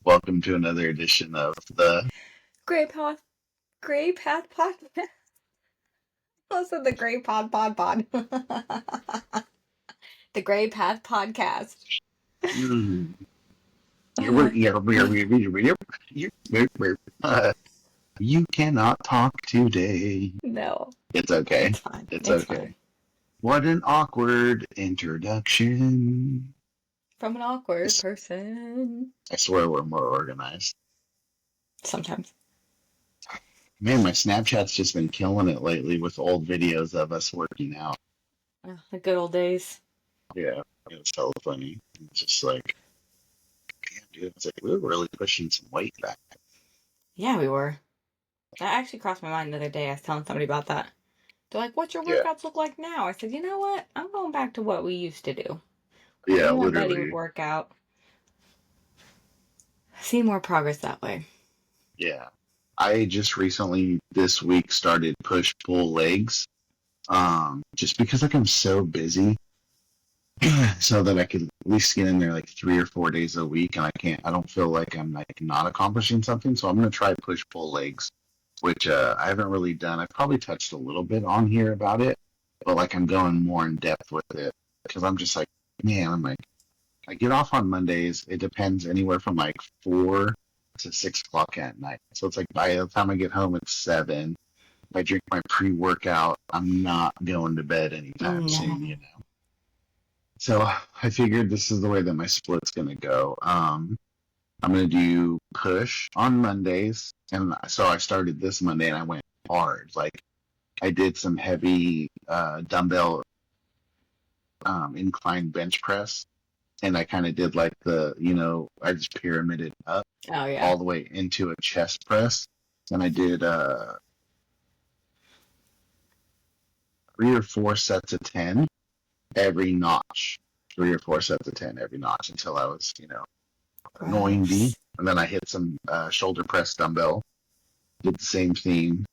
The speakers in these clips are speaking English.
Welcome to another edition of the Gray Path, Gray Path Podcast. Also, the Gray Pod. The Gray Path Podcast. Mm, uh, You cannot talk today. No, It's okay. it's fine. It's It's fine. okay. What an awkward introduction. From an I awkward s- person. I swear we're more organized. Sometimes. Man, my Snapchat's just been killing it lately with old videos of us working out. The good old days. Yeah, it's so funny. It's just like, damn, dude, it's like we were really pushing some weight back. Yeah, we were. That actually crossed my mind the other day. I was telling somebody about that. They're like, what's your Yeah, workouts look like now? I said, you know what? I'm going back to what we used to do. Because yeah, me and Betty would literally. work out. See more progress that way. Yeah. I just recently this week started push pull legs. Just because like I'm so busy so that I could at least get in there like 3 or 4 days a week and I don't feel like I'm like not accomplishing something. So I'm gonna try push pull legs, which I haven't really done. I've probably touched a little bit on here about it, but like I'm going more in depth with it because I'm just like, man, I'm like I get off on Mondays. It depends anywhere from like 4 to 6 o'clock at night. So it's like by the time I get home, it's 7. If I drink my pre-workout, I'm not going to bed anytime soon, No. So I figured this is the way that my split's gonna go. I'm gonna do push on Mondays, and so I started this Monday and I went hard. Like I did some heavy dumbbell incline bench press, and I kind of did like I just pyramided up Oh, yeah. all the way into a chest press, and I did 3 or 4 sets of 10 every notch, 3 or 4 sets of 10 every notch until I was annoying D, Gross. and then I hit some shoulder press dumbbell, did the same thing,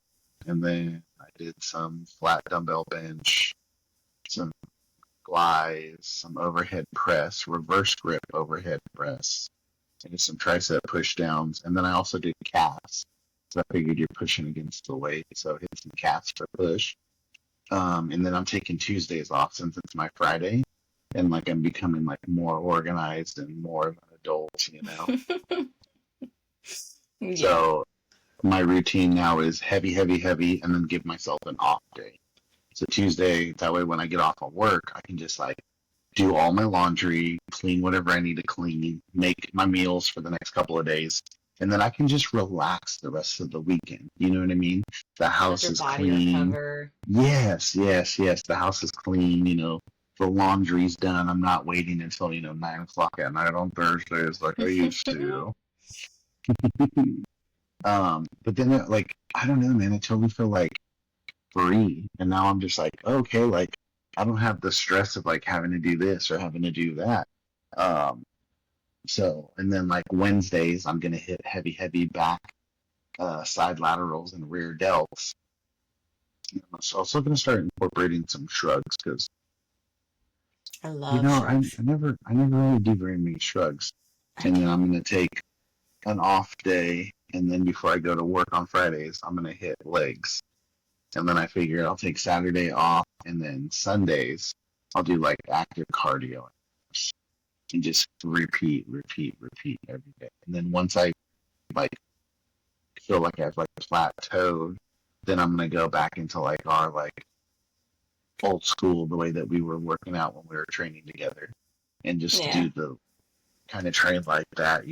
and then I did some flat dumbbell bench, some glides, some overhead press, reverse grip overhead press. I did some tricep push downs, and then I also did calves. So I figured you're pushing against the weight, so I hit some calves for push. And then I'm taking Tuesdays off since it's my Friday, and like I'm becoming like more organized and more of an adult. Yeah. So my routine now is heavy, heavy, heavy, and then give myself an off day. So Tuesday, that way when I get off of work, I can just like do all my laundry, clean whatever I need to clean, make my meals for the next couple of days, and then I can just relax the rest of the weekend. You know what I mean? The Let house your is body clean. recover. Yes, yes, yes. The house is clean. The laundry's done. I'm not waiting until 9 o'clock at night on Thursdays like I used to. But then like I don't know, man. I totally feel like free, and now I'm just like, okay, like I don't have the stress of like having to do this or having to do that. Um, and then like Wednesdays, I'm gonna hit heavy, heavy back, side laterals and rear delts. I'm also gonna start incorporating some shrugs because I love shrugs. I never really do very many shrugs. I And then do. I'm gonna take an off day, and then before I go to work on Fridays, I'm gonna hit legs. And then I figure I'll take Saturday off, and then Sundays I'll do like active cardio and just repeat, repeat, repeat every day. And then once I like feel like I've like plateaued, then I'm gonna go back into like our like old school, the way that we were working out when we were training together, and just Yeah. do the kind of train like that.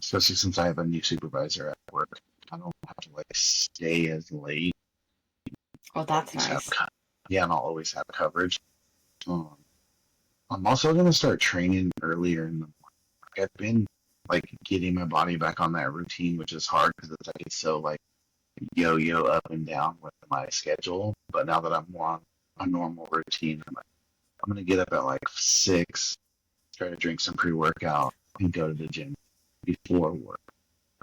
Especially since I have a new supervisor at work. I don't have to like stay as late. Well, that's Always have, nice. yeah, and I'll always have coverage. Um, I'm also gonna start training earlier in the morning. I've been like getting my body back on that routine, which is hard because it's like it's so like yo-yo up and down with my schedule. But now that I'm more on a normal routine, I'm gonna get up at like 6, try to drink some pre-workout, and go to the gym before work,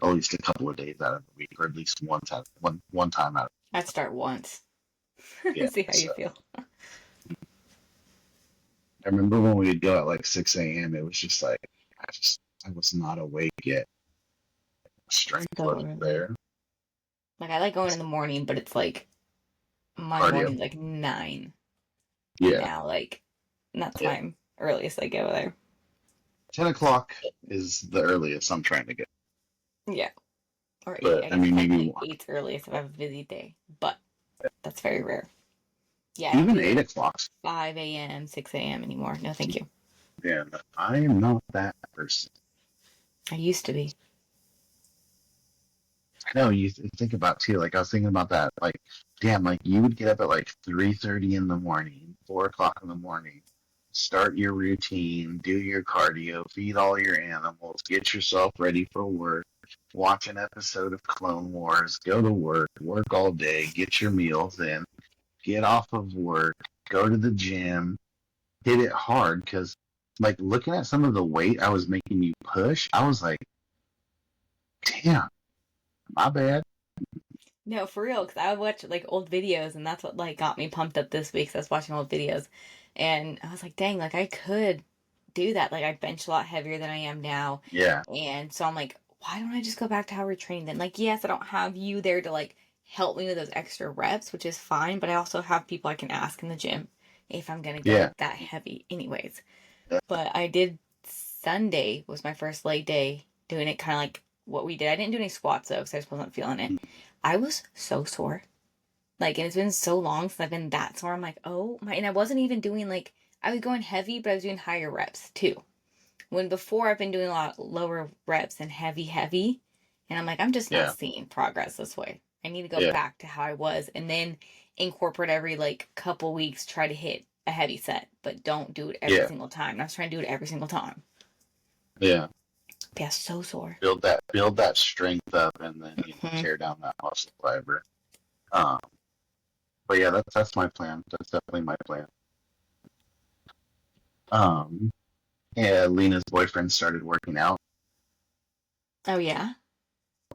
at least a couple of days out of the week, or at least one time out. I'd start once. Yeah. See how you So feel. I remember when we'd go at like 6 a.m. It was just like I just I was not awake yet. Strength So wasn't early. there. Like I like going in the morning, but it's like my Cardio. morning's like 9 Yeah. now. Like that's Yeah. my earliest I go there. 10 o'clock is the earliest I'm trying to get. Yeah. Or 8. But I I guess mean, maybe technically 8's earliest if I have a busy day. But that's very rare. Yeah, I don't even do 8 o'clock. 5 a.m., 6 a.m. anymore. No, thank you. Yeah, no, I am not that person. I used to be. I know you think about too. Like I was thinking about that. Like, damn, like you would get up at like 3:30 in the morning, 4 o'clock in the morning, start your routine, do your cardio, feed all your animals, get yourself ready for work, watch an episode of Clone Wars, go to work all day, get your meals in, get off of work, go to the gym, hit it hard. Because, like, looking at some of the weight I was making you push, I was like, damn, my bad. No, for real, because I would watch like old videos, and that's what like got me pumped up this week. So I was watching old videos, and I was like, dang, like I could do that. Like I bench a lot heavier than I am now, Yeah, and so I'm like, why don't I just go back to how we're training then? Like, yes, I don't have you there to like help me with those extra reps, which is fine, but I also have people I can ask in the gym if I'm gonna yeah, go that heavy, anyways. yeah, But I did Sunday was my first leg day doing it kind of like what we did. I didn't do any squats though because I just wasn't feeling it. I was so sore. Like, and it's been so long since I've been that sore. I'm like, oh my, and I wasn't even doing like, I was going heavy, but I was doing higher reps too. When before I've been doing a lot lower reps and heavy, heavy. And I'm like, I'm just not yeah, seeing progress this way. I need to go yeah, back to how I was and then incorporate every like couple weeks, try to hit a heavy set, but don't do it every yeah, single time. And I was trying to do it every single time. yeah. But yeah, so sore. Build that strength up, and then Hmm. tear down that muscle fiber. Um, but yeah, that's my plan. That's definitely my plan. Um, yeah, Lena's boyfriend started working out. Oh, yeah?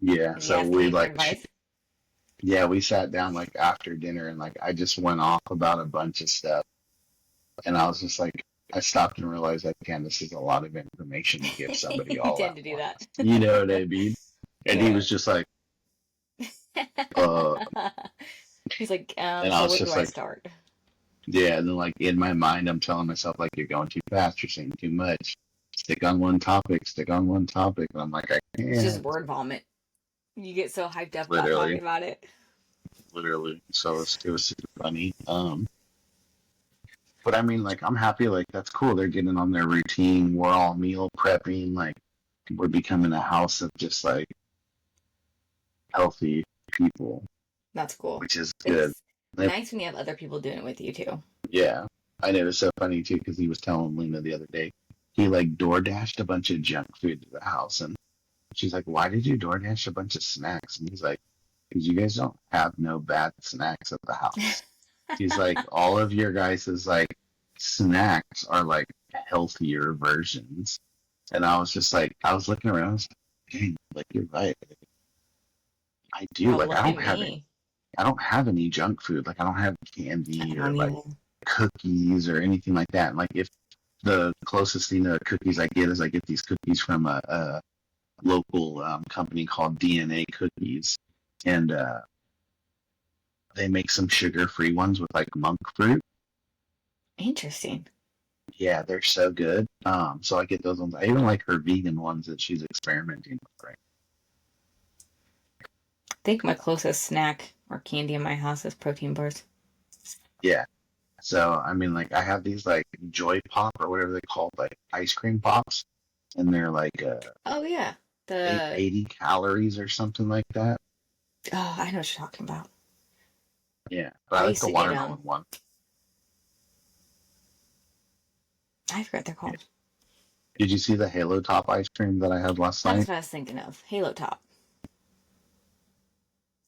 Yeah, Is he so asking we you for like, advice? yeah, we sat down like after dinner, and like I just went off about a bunch of stuff, and I was just like, I stopped and realized that damn, this is a lot of information to give somebody You all tend at to do once. that. You know what I mean? And he Yeah. was just like, uh, He's like, and I so was where do just I like, start? yeah, and then like in my mind, I'm telling myself like you're going too fast, you're saying too much. Stick on one topic, stick on one topic, and I'm like, I It's just can't. word vomit. You get so hyped up about talking Literally, about it. literally. So it was super funny. But I mean, like I'm happy. Like that's cool. They're getting on their routine. We're all meal prepping. Like we're becoming a house of just like healthy people, That's cool. which is good. It's nice when you have other people doing it with you too. Yeah, I know it's so funny too because he was telling Lena the other day he like door dashed a bunch of junk food to the house, and she's like, "Why did you DoorDash a bunch of snacks?" And he's like, "Because you guys don't have no bad snacks at the house." He's like, "All of your guys' like snacks are like healthier versions." And I was just like, I was looking around, I was like, "Dang, like you're right. I do. Oh, Like look at me. I don't have any junk food. Like I don't have I candy or don't like even. cookies or anything like that. And like if the closest thing to cookies I get is I get these cookies from a local company called DNA Cookies, and they make some sugar-free ones with like monk fruit. Interesting. Yeah, they're so good. So I get those ones. I even like her vegan ones that she's experimenting with. Right? I think my closest snack or candy in my house is protein bars. Yeah. So I mean, like I have these like Joy Pop or whatever they call like ice cream pops, and they're like Oh yeah. eight- The 80 calories or something like that. oh, I know what you're talking about. Yeah, but I I like used the to get watermelon one. I forgot they're Yeah. called. Did you see the Halo Top ice cream that I had last That's night? what I was thinking of. Halo Top.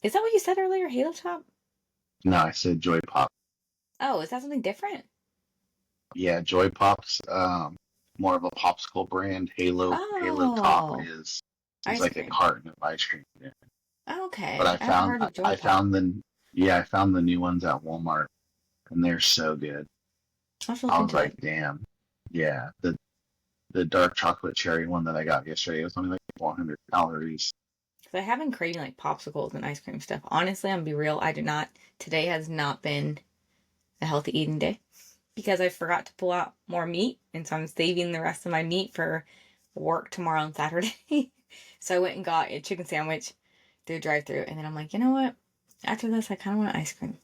Is that what you said earlier? Halo Top? No, I said Joy Pop. Oh, is that something different? Yeah, Joy Pop's more of a popsicle brand. Halo Top Oh, is ice like a cream. carton of ice cream. Yeah. But Okay. I haven't heard of Joy I Pop. found the yeah I found the new ones at Walmart, and they're so good. I'll have to look I was into like, it. damn, yeah. The the dark chocolate cherry one that I got yesterday. It was only like 400 calories. Because I have been craving like popsicles and ice cream stuff. Honestly, I'm gonna be real. I did not. Today has not been a healthy eating day because I forgot to pull out more meat, and so I'm saving the rest of my meat for work tomorrow on Saturday. So I went and got a chicken sandwich through the drive-thru, and then I'm like, you know what? After this, I kind of want ice cream,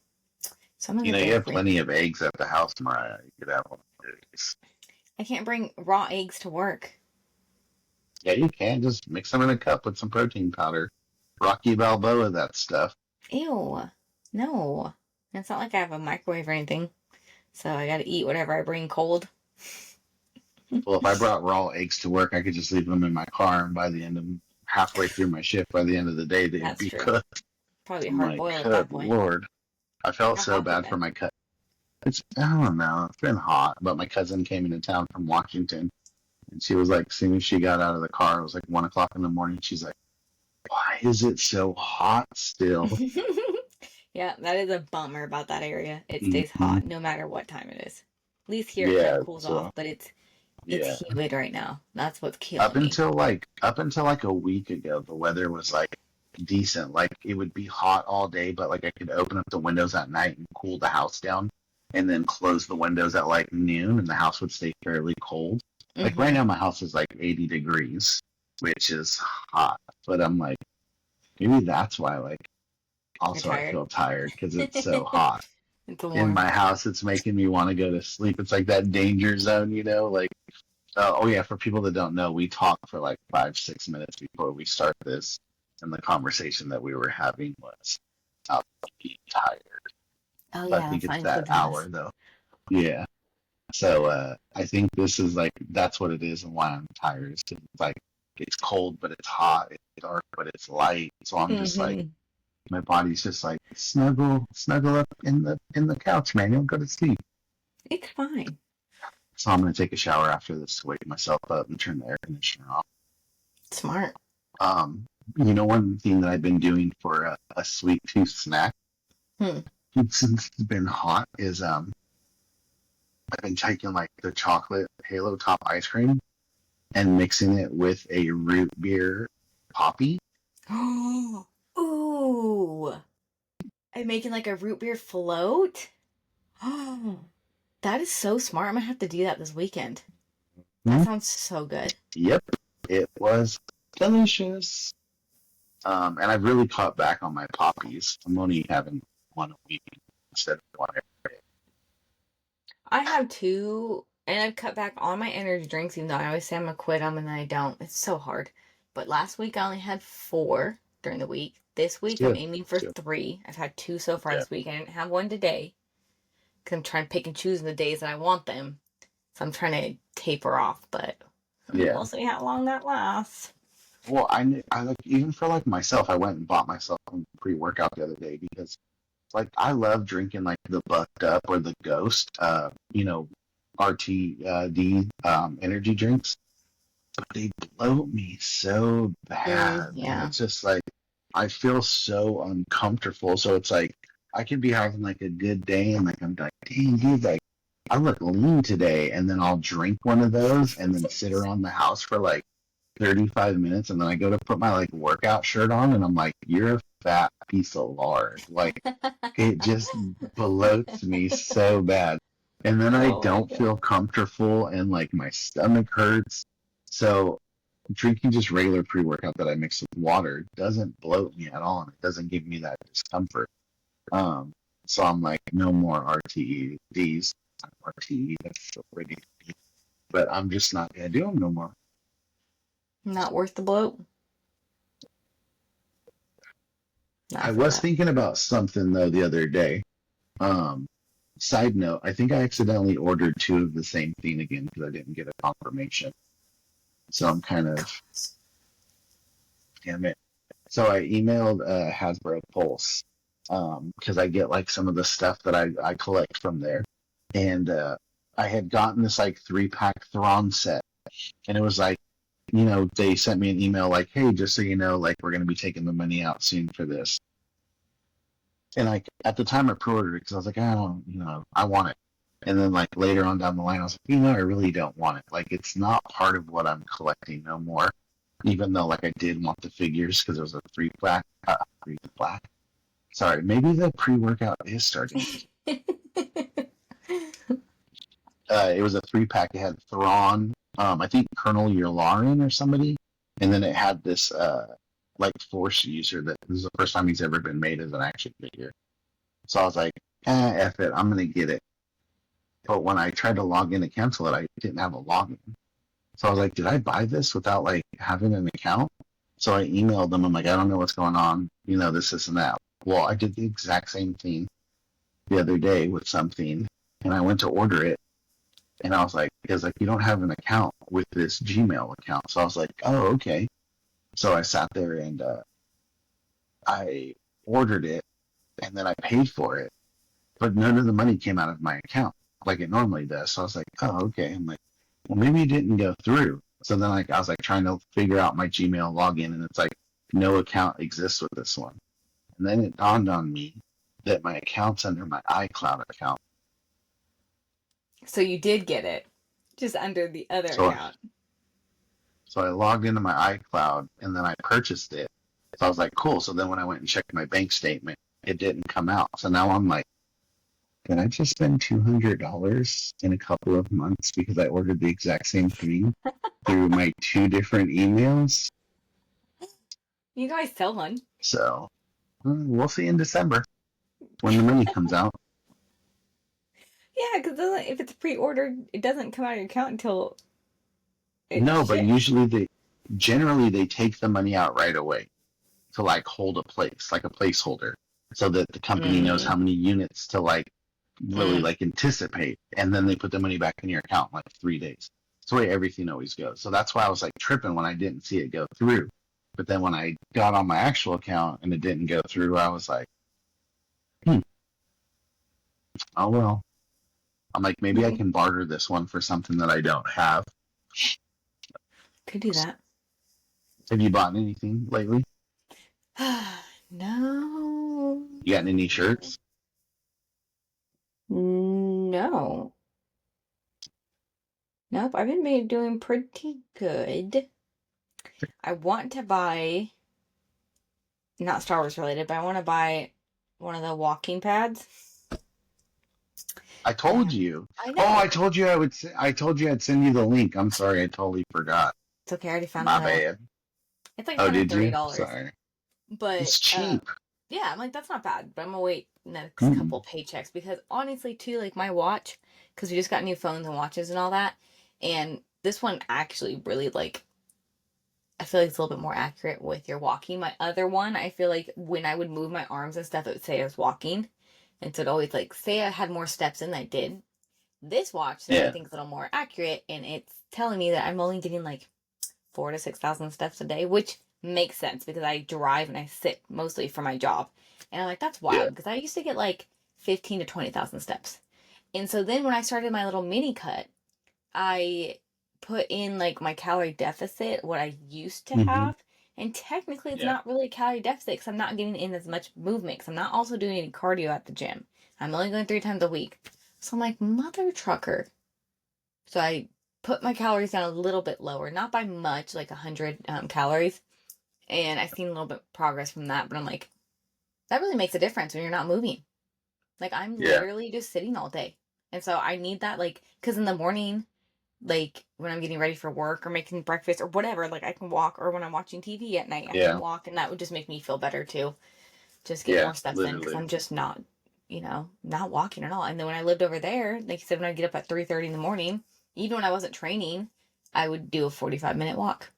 so I'm gonna You go know, you Dairy have Queen. plenty of eggs at the house, Mariah. You could have one of these. I can't bring raw eggs to work. Yeah, you can. Just mix them in a cup with some protein powder. Rocky Balboa, that stuff. Ew, no. It's not like I have a microwave or anything, so I gotta eat whatever I bring cold. Well, if I brought raw eggs to work, I could just leave them in my car, and by the end of halfway through my shift, by the end of the day, they'd That's be true. cooked. Probably I'm hard like, boiled at good that point. lord. I felt How so hot's it bad for been? my cousin. I don't know. It's been hot, but my cousin came into town from Washington, and she was like, as soon as she got out of the car, it was like 1 o'clock in the morning. She's like, why is it so hot still? Yeah, that is a bummer about that area. It stays Hmm. hot no matter what time it is. At least here it kind of Yeah. cools off, So but it's yeah. humid right now. That's what's killing me. Up until like a week ago, the weather was like decent. Like it would be hot all day, but like I could open up the windows at night and cool the house down, and then close the windows at like noon, and the house would stay fairly cold. Like right Mm-hmm. now, my house is like 80 degrees, which is hot. But I'm like, maybe that's why. Like You're also I tired? feel tired because it's so It's hot in warm. my house. It's making me want to go to sleep. It's like that danger zone, you know, like. Oh yeah, for people that don't know, we talked for like 5, 6 minutes before we start this, and the conversation that we were having was about being tired. Oh But I yeah, think that's not it's that including hour us. though. Yeah. So I think this is like that's what it is, and why I'm tired. Is 'cause it's like it's cold, but it's hot. It's dark, but it's light. So I'm just like Mm-hmm. my body's just like snuggle up in the couch, man. You'll go to sleep. It's fine. So I'm gonna take a shower after this to wake myself up and turn the air conditioner off. Smart. Um, you know, one thing that I've been doing for a sweet tooth snack Hmm. since it's been hot is I've been taking like the chocolate Halo Top ice cream and mixing it with a root beer poppy. Ooh. I'm making like a root beer float. Oh, that is so smart. I'm gonna have to do that this weekend. That Hmm? sounds so good. Yep, it was delicious. And I've really cut back on my poppies. I'm only having one a week instead of one every day. I have two, and I've cut back on my energy drinks, even though I always say I'm gonna quit them and then I don't. It's so hard. But last week I only had four during the week. This It's week I'm good. aiming It's for good. three. I've had two so far Yeah. this week. I didn't have one today because I'm trying to pick and choose the days that I want them. So I'm trying to taper off, but Yeah. we'll see how long that lasts. Well, I like even for like myself, I went and bought myself a pre-workout the other day because like I love drinking like the Bucked Up or the Ghost, RTD energy drinks, but they bloat me so bad, and Yeah. it's just like I feel so uncomfortable. So it's like I could be having like a good day, and like I'm like, dang, dude, like I look lean today, and then I'll drink one of those, and then sit around the house for like 35 minutes, and then I go to put my like workout shirt on, and I'm like, you're a fat piece of lard. Like it just bloats me so bad. And then I Oh my don't god. feel comfortable, and like my stomach hurts. So drinking just regular pre-workout that I mix with water doesn't bloat me at all, and it doesn't give me that discomfort. Um, so I'm like, no more RTEs. RTE, that's so pretty. But I'm just not gonna do them no more. Not worth the bloat? I Not for was that. thinking about something though the other day. Um, Side note, I think I accidentally ordered two of the same thing again because I didn't get a confirmation. So I'm kind of, damn it. So I emailed Hasbro Pulse because I get like some of the stuff that I collect from there. And I had gotten this like 3-pack Thrawn set. And it was like, they sent me an email like, hey, just so you know, like we're going to be taking the money out soon for this. And like at the time I pre-ordered it because I was like, I don't, I want it. And then like later on down the line, I was like, I really don't want it. Like it's not part of what I'm collecting no more. Even though like I did want the figures because it was a free plaque. Sorry, maybe the pre-workout is starting. It was a 3-pack. It had Thrawn, I think Colonel Yularen or somebody, and then it had this like Force user that this is the first time he's ever been made as an action figure. So I was like, F it, I'm gonna get it. But when I tried to log in to cancel it, I didn't have a login. So I was like, did I buy this without like having an account? So I emailed them. I'm like, I don't know what's going on. This and that. Well, I did the exact same thing the other day with something, and I went to order it, and I was like, you don't have an account with this Gmail account. So I was like, oh, okay. So I sat there and I ordered it, and then I paid for it, but none of the money came out of my account like it normally does. So I was like, oh, okay. I'm like, well, maybe it didn't go through. So then I was like trying to figure out my Gmail login, and it's like no account exists with this one. And then it dawned on me that my account's under my iCloud account. So you did get it, just under the other account. So I logged into my iCloud, and then I purchased it. So I was like, cool. So then when I went and checked my bank statement, it didn't come out. So now I'm like, did I just spend $200 in a couple of months because I ordered the exact same thing through my 2 different emails? You guys sell one. So we'll see in December when the money comes out. Yeah, because if it's pre-ordered, it doesn't come out of your account until but usually generally they take the money out right away to like hold a place, like a placeholder, so that the company knows how many units to like really like anticipate, and then they put the money back in your account in like 3 days. It's the way everything always goes. So that's why I was like tripping when I didn't see it go through. But then when I got on my actual account and it didn't go through, I was like, oh well. I'm like, maybe I can barter this one for something that I don't have. Could do that. Have you bought anything lately? No. You got any shirts? No. Nope, I've been doing pretty good. I want to buy, not Star Wars related, but I want to buy one of the walking pads. I told you. I know. Oh, I told you I told you I'd send you the link. I'm sorry, I totally forgot. It's okay, I already found My it. bad. It's like did you? $130. Sorry. But it's cheap. Yeah, I'm like, that's not bad. But I'm gonna wait next couple paychecks because honestly, too, like my watch, because we just got new phones and watches and all that, and this one actually really like. I feel like it's a little bit more accurate with your walking. My other one, I feel like when I would move my arms and stuff, it would say I was walking. And so it always like say I had more steps than I did. This watch that I think is a little more accurate, and it's telling me that I'm only getting like 4,000 to 6,000 steps a day, which makes sense because I drive and I sit mostly for my job. And I'm like, that's wild because I used to get like 15 to 20,000 steps. And so then when I started my little mini cut, I put in like my calorie deficit, what I used to have, and technically it's not really a calorie deficit because I'm not getting in as much movement because I'm not also doing any cardio at the gym. I'm only going 3 times a week. So I'm like, mother trucker. So I put my calories down a little bit lower, not by much, like 100 calories, and I've seen a little bit of progress from that, but I'm like, that really makes a difference when you're not moving. Like I'm literally just sitting all day. And so I need that, like, because in the morning, like when I'm getting ready for work or making breakfast or whatever, like I can walk, or when I'm watching TV at night, I can walk, and that would just make me feel better too. Just get more steps in because I'm just not, not walking at all. And then when I lived over there, like you said, when I get up at 3:30 in the morning, even when I wasn't training, I would do a 45-minute walk.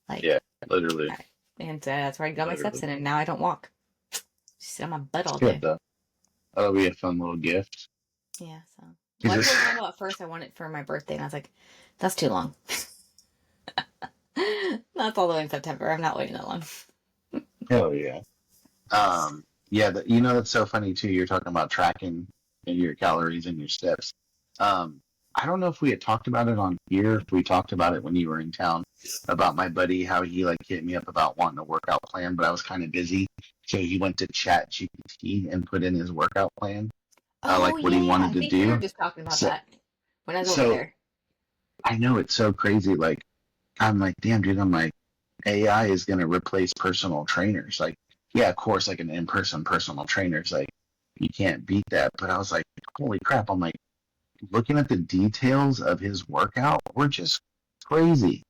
Like literally. And that's where I got my steps in, and now I don't walk. Just sit on my butt all Good, day. though. That'll be a fun little gift. Yeah, so. Well, I told Grandma at first I want it for my birthday, and I was like, that's too long. That's all the way in September. I'm not waiting that long. Hell yeah. That's so funny too. You're talking about tracking your calories and your steps. I don't know if we had talked about it on here, if we talked about it when you were in town, about my buddy, how he like hit me up about wanting a workout plan, but I was kind of busy. So he went to Chat GPT and put in his workout plan. Oh like what he yeah, wanted I to think we were do. just talking about So, that when I was over so there. I know it's so crazy. Like, I'm like, damn, dude, I'm like, AI is going to replace personal trainers. Like, yeah, of course, like an in-person personal trainers, like, you can't beat that. But I was like, holy crap. I'm like, looking at the details of his workout were just crazy.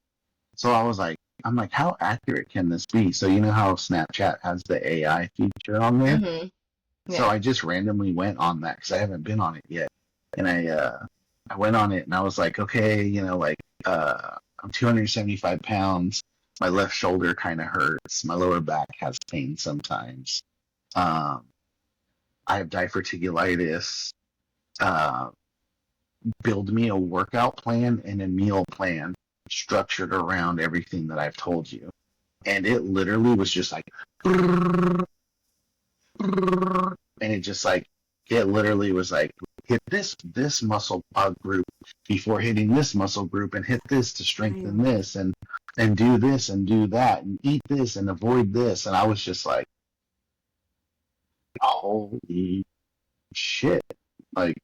So I was like, I'm like, how accurate can this be? So you know how Snapchat has the AI feature on there? Mm-hmm. So Yeah. I just randomly went on that because I haven't been on it yet, and I went on it and I was like, okay, like I'm 275 pounds. My left shoulder kind of hurts. My lower back has pain sometimes. Um, I have diverticulitis. Uh, Build me a workout plan and a meal plan structured around everything that I've told you. And it literally was just like, and it just like, it literally was like, hit this muscle group before hitting this muscle group, and hit this to strengthen Mm. this, and do this and do that, and eat this and avoid this. And I was just like, holy shit, like,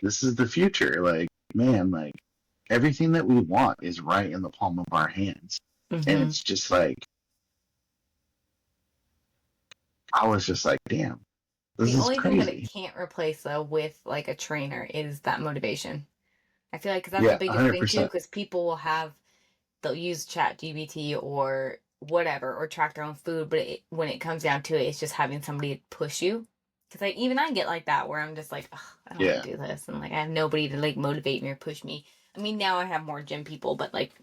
this is the future. Like, man, like, everything that we want is right in the palm of our hands. And Mm-hmm. it's just like, I was just like, damn, this The is only thing that it crazy. can't replace though with like a trainer is that motivation. I feel like because that's the Yeah, biggest thing too. 100%. Because people will they'll use Chat GBT or whatever or track their own food, but when it comes down to it, it's just having somebody push you. Because like even I get like that where I'm just like, ugh, I don't want Yeah, to do this, and like I have nobody to like motivate me or push me. I mean now I have more gym people, but like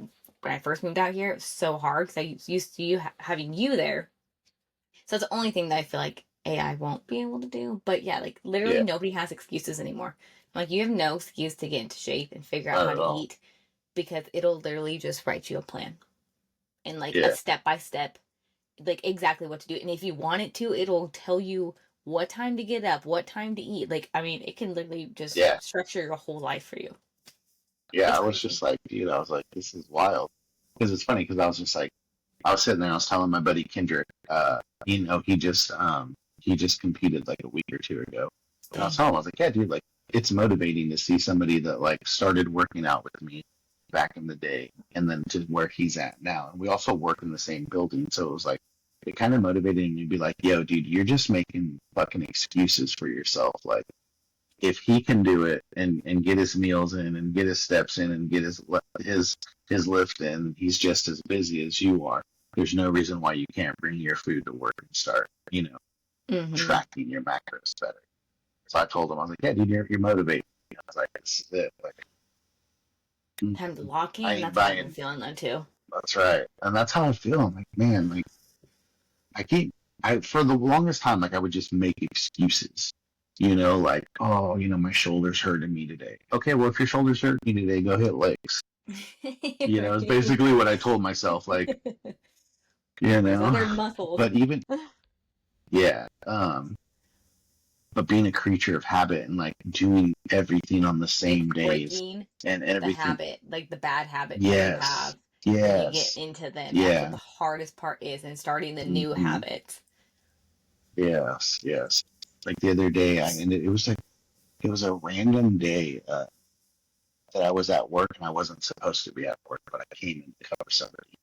when I first moved out here, it was so hard because I used to having you there. So that's the only thing that I feel like AI won't be able to do. But yeah, like literally yeah, nobody has excuses anymore. Like you have no excuse to get into shape and figure out not how at to all. eat because it'll literally just write you a plan and like a Yeah, step by step, like exactly what to do. And if you want it to, it'll tell you what time to get up, what time to eat. Like, I mean, it can literally just yeah, structure your whole life for you. yeah. It's I was crazy. just like, dude, I was like, this is wild. Because it's funny, because I was just like, I was sitting there, I was telling my buddy Kendrick, he just competed like a week or two ago. And I was Dang. telling him, I was like, yeah, dude, like, it's motivating to see somebody that like started working out with me back in the day and then to where he's at now. And we also work in the same building. So it was like, it kind of motivated me to be like, yo, dude, you're just making fucking excuses for yourself. Like, if he can do it and get his meals in and get his steps in and get his lift in, he's just as busy as you are. There's no reason why you can't bring your food to work and start, Mm-hmm. tracking your macros better. So I told him, I was like, yeah, dude, you're motivated. I was like, this is it. Like, Time to lock I in. ain't That's what I've been buying. feeling though too. That's right, and that's how I feel. I'm like, man, like I keep, I for the longest time, like I would just make excuses. Like, oh, my shoulder's hurting me today. Okay, well, if your shoulder's hurting you today, go hit legs. It's Right. basically what I told myself. Like, you There's know, other muscles. but even, yeah, but being a creature of habit and like doing everything on the It's same days breaking and the everything. habit, like the bad habits that you Yes, have when you get yes, into them. That's what yeah, the hardest part is in starting the new hmm habits. yes, yes. Like the other day, it was like, it was a random day that I was at work and I wasn't supposed to be at work, but I came in to cover somebody.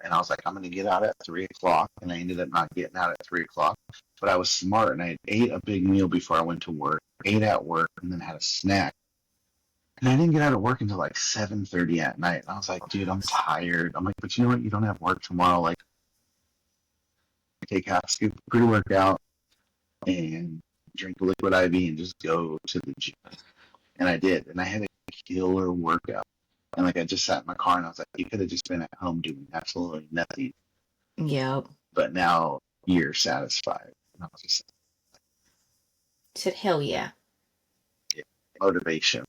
And I was like, I'm going to get out at 3 o'clock. And I ended up not getting out at 3 o'clock. But I was smart and I ate a big meal before I went to work, ate at work, and then had a snack. And I didn't get out of work until like 7:30 at night. And I was like, dude, I'm tired. I'm like, but you know what? You don't have work tomorrow. Like, take half scoop of pre-workout and drink a liquid IV and just go to the gym. And I did. And I had a killer workout. And like I just sat in my car and I was like, you could have just been at home doing absolutely nothing. Yep. But now you're satisfied. And I was just Said hell yeah. yeah, motivation.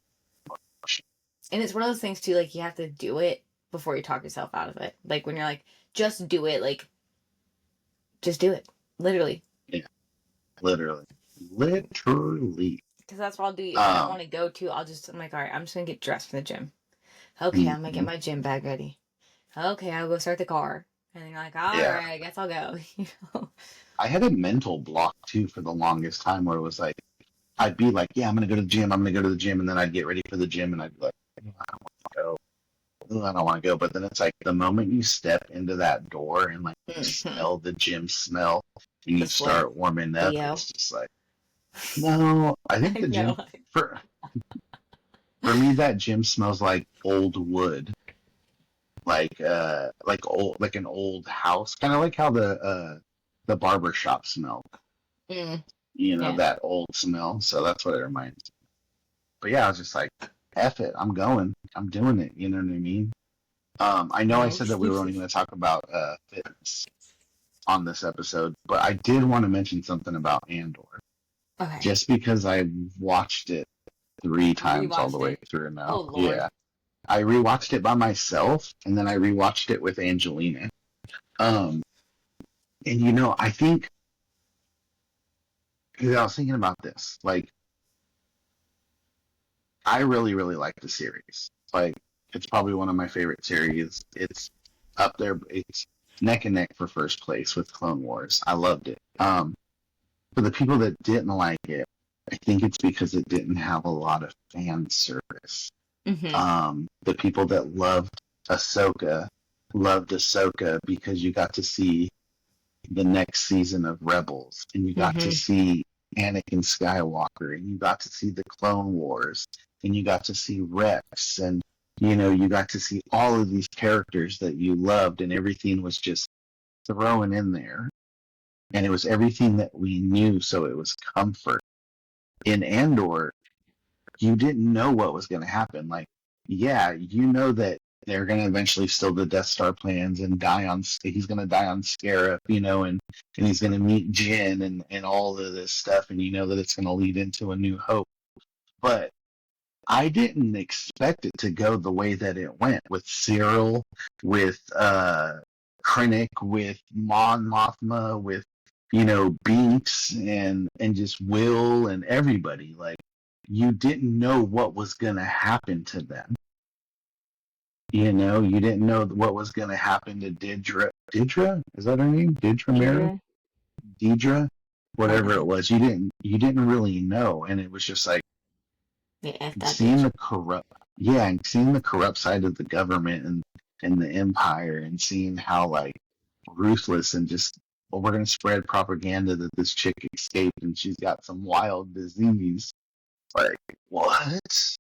And it's one of those things too, like you have to do it before you talk yourself out of it. Like when you're like, just do it, like just do it. Literally. Yeah, literally. Literally. Because that's what I'll do. If I don't Um, want to go to, I'm like, all right, I'm just gonna get dressed for the gym. Okay, I'm gonna get mhm. my gym bag ready. Okay, I'll go start the car. And then you're like, all Yeah. right, I guess I'll go. You know? I had a mental block too for the longest time where it was like, I'd be like, yeah, I'm gonna go to the gym. I'm gonna go to the gym, and then I'd get ready for the gym, and I'd be like, "Oh, I don't want to go. Oh, I don't want to go." But then it's like the moment you step into that door and like you Mm-hmm. smell the gym smell, and The you sweat, start warming up, Theo. it's just like, no. I think I the gym know. for for me that gym smells like old wood, like an old house, kind of like how the barber shop smell. Mm, You know yeah. that old smell. So that's what it reminds me. But yeah, I was just like, F it, I'm going. I'm doing it. You know what I mean? I know I No said that we were only excuses. going to talk about fitness on this episode, but I did want to mention something about Andor. Okay. Just because I watched it three You times all the rewatched way it? through now. Oh Lord. Yeah. I rewatched it by myself and then I rewatched it with Angelina. Um, and I think, because I was thinking about this, like, I really, really like the series. Like, it's probably one of my favorite series. It's up there. It's neck and neck for first place with Clone Wars. I loved it. For the people that didn't like it, I think it's because it didn't have a lot of fan service. Mm-hmm. The people that loved Ahsoka because you got to see the next season of Rebels, and you got to Mm-hmm. see Anakin Skywalker, and you got to see the Clone Wars, and you got to see Rex, and you got to see all of these characters that you loved, and everything was just thrown in there, and it was everything that we knew, so it was comfort. In Andor, you didn't know what was going to happen. Like, yeah, you know that they're going to eventually steal the Death Star plans and die on. He's going to die on Scarif, and he's going to meet Jin and all of this stuff, and you know that it's going to lead into A New Hope. But I didn't expect it to go the way that it went with Cyril, with Krennic, with Mon Mothma, with Binks and just Will and everybody. Like, you didn't know what was gonna happen to them. You didn't know what was gonna happen to Didra. Didra, is that her name? Didra Mary? Deidre. Deidra, Probably whatever it not. was. You didn't really know, and it was just like Yeah, F that seeing bitch. the corrupt, yeah, and seeing the corrupt side of the government and the empire, and seeing how like ruthless and just, well, we're gonna spread propaganda that this chick escaped and she's got some wild disease. Like, what?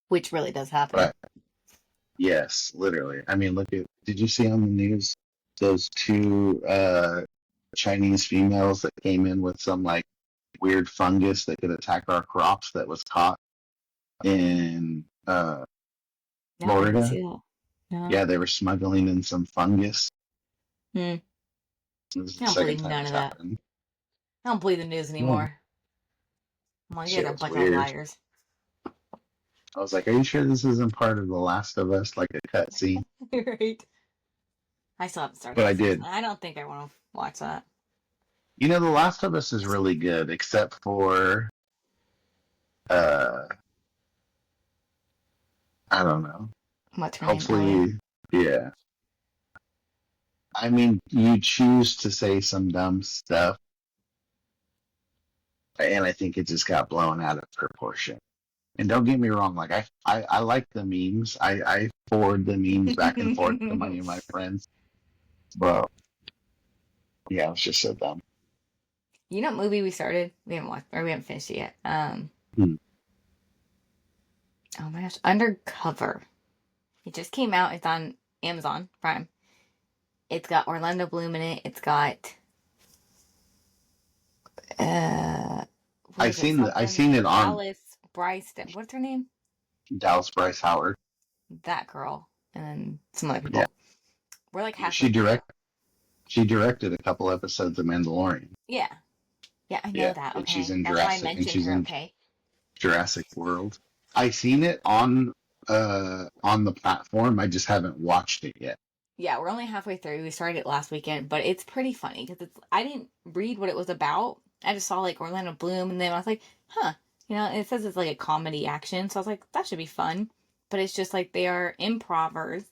Which really does happen. But yes, literally. I mean, look at. Did you see on the news those two Chinese females that came in with some like weird fungus that could attack our crops that was caught in No, I didn't Florida? see that. No. Yeah, they were smuggling in some fungus. Hmm. This is I the don't second believe time none it's of that. happened. I don't believe the news Yeah, anymore. I'm like, you shit guys are a was bunch of weird. liars. I was like, "Are you sure this isn't part of The Last of Us, like a cutscene?" Right. I still haven't started But I that season. did. I don't think I want to watch that. The Last of Us is really good, except for uh, I don't know. What's her name? Ellie. Hopefully, yeah. I mean, you choose to say some dumb stuff, and I think it just got blown out of proportion. And don't get me wrong, like I like the memes. I forward the memes back and forth to many of my friends. But yeah, it's just so dumb. You know what movie we started? We haven't watched, or we haven't finished it yet. Hmm. Oh my gosh, Undercover. It just came out. It's on Amazon Prime. It's got Orlando Bloom in it. It's got what is it? I Something seen it on Dallas Bryce. What's her name? Dallas Bryce Howard. That girl, and then some other Yeah, people. We're like halfway she through it. direct she directed a couple episodes of Mandalorian. Yeah, yeah, I know Yeah, that. and she's Okay, in that's why I Jurassic and mentioned she's her. in Okay, Jurassic World. I seen it on the platform. I just haven't watched it yet. yeah, we're only halfway through. We started it last weekend, but it's pretty funny because it's. I didn't read what it was about. I just saw like Orlando Bloom, and then I was like, huh, it says it's like a comedy action, so I was like, that should be fun. But it's just like they are improvers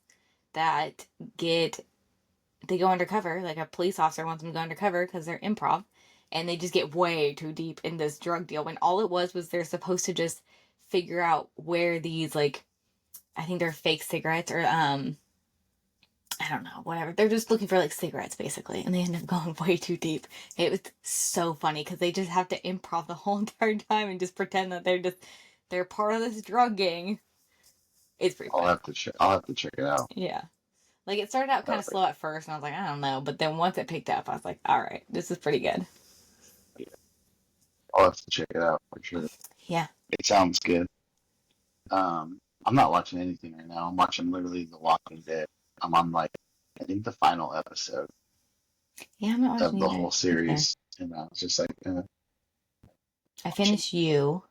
that get they go undercover. Like a police officer wants them to go undercover because they're improv, and they just get way too deep in this drug deal when all it was they're supposed to just figure out where these, like, I think they're fake cigarettes or I don't know, whatever. They're just looking for like cigarettes basically, and they end up going way too deep. It was so funny because they just have to improv the whole entire time and just pretend that they're part of this drug gang. It's pretty funny. I'll have to check it out. Yeah. Like, it started out kind of slow at first, and I was like, I don't know. But then once it picked up, I was like, all right, this is pretty good. Yeah, I'll have to check it out for sure. Yeah. It sounds good. I'm not watching anything right now. I'm watching literally The Walking Dead. I'm on like, I think the final episode Yeah, I'm not of watching the either. whole series, and I was just like, I finished You,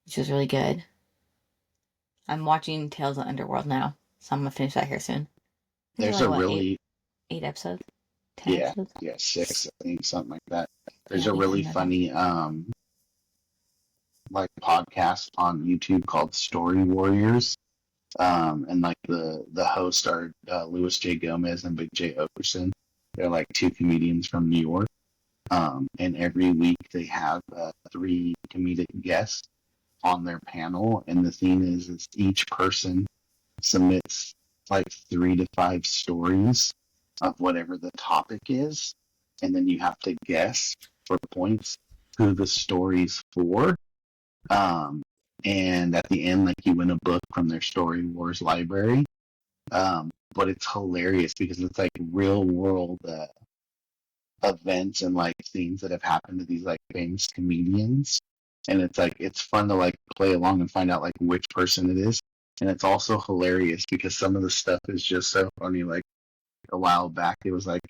which was really good. I'm watching Tales of the Underworld now, so I'm gonna finish that here soon. there's Like, a what, really, eight episodes? 10 episodes? yeah, 6, I think, something like that. There's Yeah, a really funny like podcast on YouTube called Story Warriors. And like the hosts are Louis J. Gomez and Big J. Okerson. They're like two comedians from New York. And every week they have 3 comedic guests on their panel, and the theme is each person submits like 3 to 5 stories of whatever the topic is, and then you have to guess for points who the story's for. And at the end, like, you win a book from their Story Wars library. But it's hilarious because it's like real world events and like things that have happened to these like famous comedians, and it's like it's fun to like play along and find out like which person it is. And it's also hilarious because some of the stuff is just so funny. Like a while back, it was like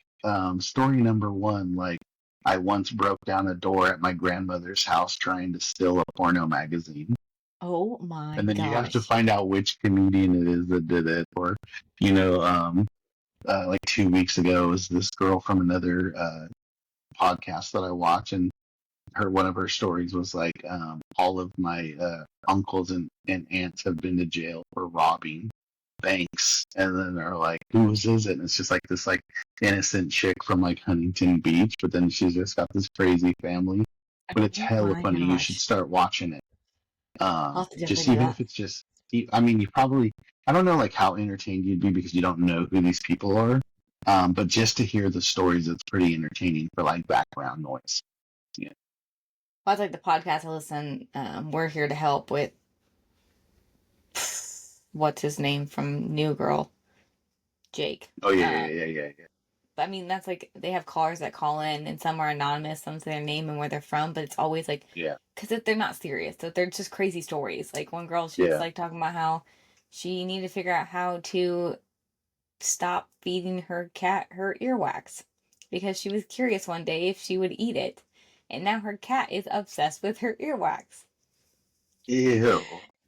story number 1, like, I once broke down a door at my grandmother's house trying to steal a porno magazine. Oh my And then you have to gosh. find out which comedian it is that did it. Or, you know, like 2 weeks ago, it was this girl from another podcast that I watch, and one of her stories was like, all of my uncles and aunts have been to jail for robbing banks, and then they're like, whose is it? And it's just like this like innocent chick from like Huntington Beach, but then she's just got this crazy family. But it's Oh hella my funny. You should gosh. start watching it. I'll have to Just definitely do even that. if it's just, I mean, you probably, I don't know like how entertained you'd be because you don't know who these people are. But just to hear the stories, it's pretty entertaining for like background noise. Yeah. Well, that's like the podcast I listen. We're here to help with what's his name from New Girl, Jake. Oh yeah. But I mean, that's like they have callers that call in, and some are anonymous, some say their name and where they're from, but it's always like, Yeah. because they're not serious, so they're just crazy stories. Like one girl, she was Yeah. like talking about how she needed to figure out how to stop feeding her cat her earwax because she was curious one day if she would eat it, and now her cat is obsessed with her earwax. Ew.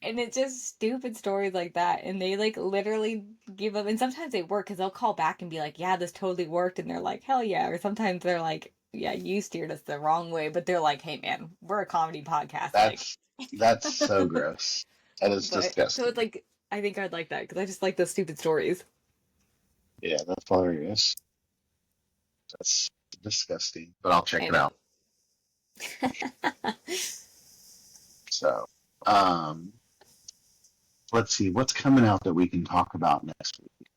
And it's just stupid stories like that. And they like literally give up. And sometimes they work because they'll call back and be like, yeah, this totally worked. And they're like, hell yeah. Or sometimes they're like, yeah, you steered us the wrong way. But they're like, hey, man, we're a comedy podcast. Like, That's so gross. That is but so disgusting. it's like, I think I'd like that because I just like those stupid stories. Yeah, that's hilarious. That's disgusting. But I'll check I it out. know. So, um, let's see what's coming out that we can talk about next week.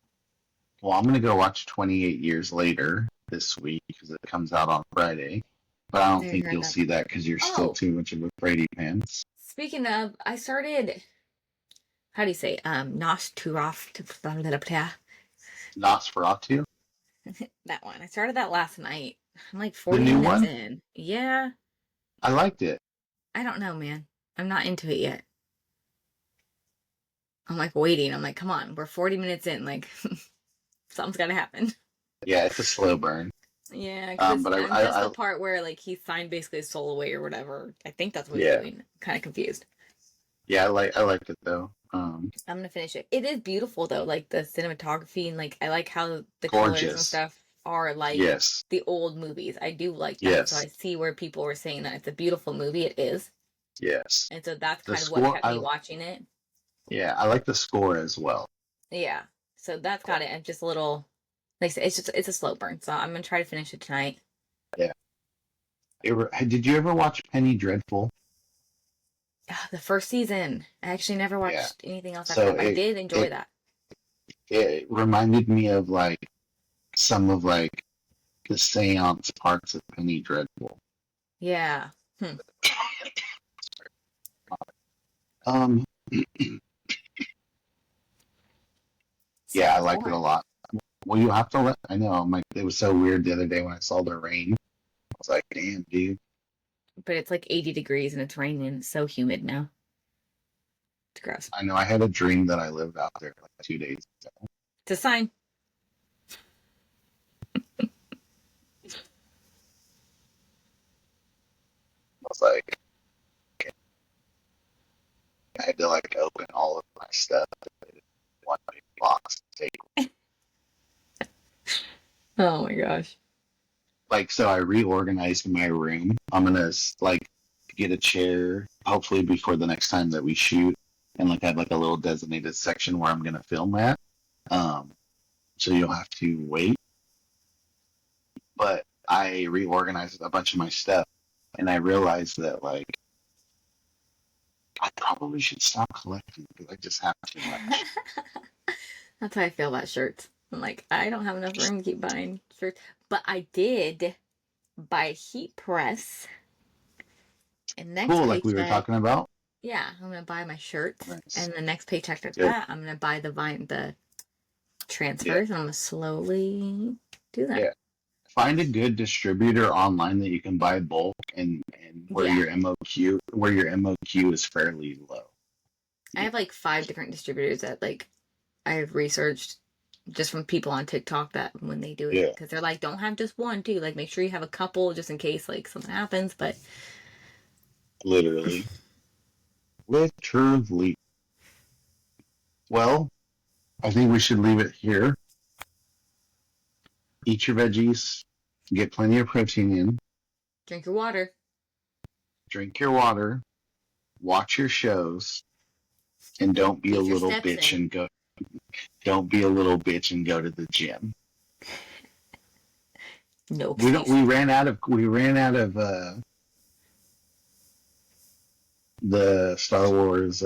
Well, I'm gonna go watch 28 Years Later this week because it comes out on Friday. But I don't Never think heard you'll that. see that because you're still Oh, too much of a Brady pants. speaking of, I started, how do you say, Nosturov, Nosferatu, that one. I started that last night. I'm like the 40 new minutes one. in. Yeah. I liked it. I don't know, man. I'm not into it yet. I'm like waiting. I'm like, come on, we're 40 minutes in. Like, something's gotta happen. Yeah, it's a slow burn. Yeah, because But I'm just the part where like he signed basically his soul away or whatever. I think that's what he's yeah, doing. Kind of confused. yeah, I liked it though. I'm gonna finish it. It is beautiful though, like the cinematography and like I like how the colors and Gorgeous. stuff are like Yes, the old movies. I do like that. So I yes, see where people were saying that it's a beautiful movie. It is. yes. And so that's The kind of what score, kept me watching it. yeah, I like the score as well. Yeah. So that's got it. I'm just a little Like I said, it's a slow burn, so I'm gonna try to finish it tonight. Yeah. Did you ever watch Penny Dreadful? The first season. I actually never Yeah. watched anything else after So that, but I did enjoy it that. it reminded me of like some of like the seance parts of Penny Dreadful. Yeah. Um, yeah, I So liked it a boring. lot. Well, you have to let. I know. It was so weird the other day when I saw the rain. I was like, damn, dude. But it's like 80 degrees and it's raining. It's so humid now. It's gross. I know. I had a dream that I lived out there like 2 days ago. It's a sign. I was like, I had to like open all of my stuff. One big box. Take Oh my gosh. like so. I reorganized my room. I'm gonna like get a chair, hopefully before the next time that we shoot, and like have like a little designated section where I'm gonna film at. Um, so you'll have to wait. But I reorganized a bunch of my stuff, and I realized that like I probably should stop collecting because I just have too much. That's how I feel about shirts. I'm like, I don't have enough room to keep buying shirts. But I did buy a heat press. And next Cool, like we were paycheck, talking about. yeah, I'm gonna buy my shirts. Nice. And the next paycheck after Good. that, I'm gonna buy the Yeah. transfers. And I'm gonna slowly do that. Yeah. Find a good distributor online that you can buy bulk and where Yeah. your MOQ is fairly low. I have like 5 different distributors that like I've researched just from people on TikTok that when they do it, Yeah. because they're like, don't have just one too. Like, make sure you have a couple just in case like something happens. But Literally. Literally. Well, I think we should leave it here. Eat your veggies, get plenty of protein in, drink your water. drink your water, watch your shows, and don't be a Get your little steps bitch in. and go. Don't be a little bitch and go to the gym. No We don't. excuse. We ran out of the Star Wars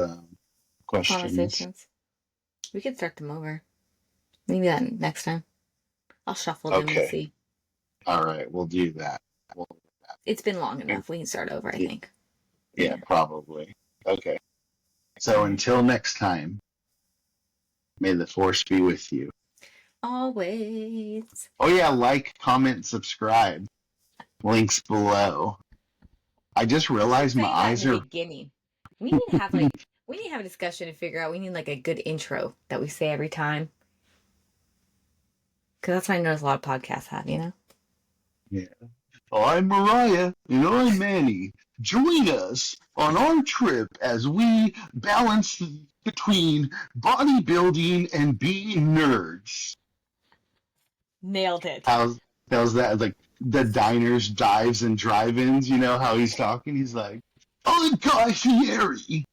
questions. Conversations. We could start them over. Maybe that next time. I'll shuffle them and Okay. see. All right. We'll do that. It's been long enough. We can start over, I think. Yeah, probably. Okay. So until next time, may the force be with you. Always. Oh yeah, like, comment, subscribe. Links below. I just realized my Say that in eyes the are. beginning. We need to have like we need to have a discussion to figure out. We need like a good intro that we say every time. Because that's what I notice a lot of podcasts have, you know? Yeah. I'm Mariah and I'm Manny. Join us on our trip as we balance between bodybuilding and being nerds. Nailed it. How's that? Like the diners, dives, and drive-ins. You know how he's talking? He's like, "I'm Guy Fieri.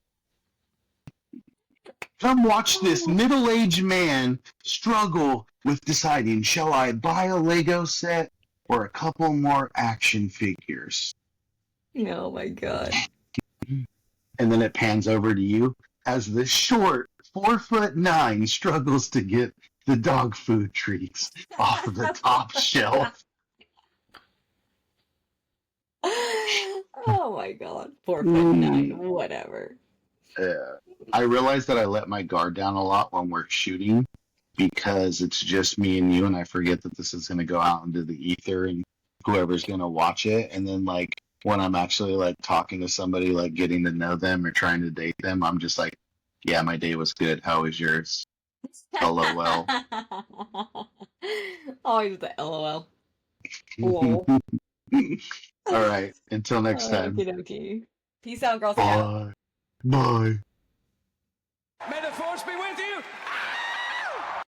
Come watch this middle-aged man struggle with deciding: shall I buy a Lego set or a couple more action figures?" Oh my god. And then it pans over to you as the short 4'9" struggles to get the dog food treats off of the top shelf. Oh my god. 4'9", whatever. I realize that I let my guard down a lot when we're shooting because it's just me and you, and I forget that this is going to go out into the ether and whoever's going to watch it. And then, like, when I'm actually like talking to somebody, like getting to know them or trying to date them, I'm just like, yeah, my day was good. How was yours? LOL. Always the LOL. Lol. All right. Until next time. Okie dokie. Peace out, Girl Scout. Bye. Bye. May the force be with you.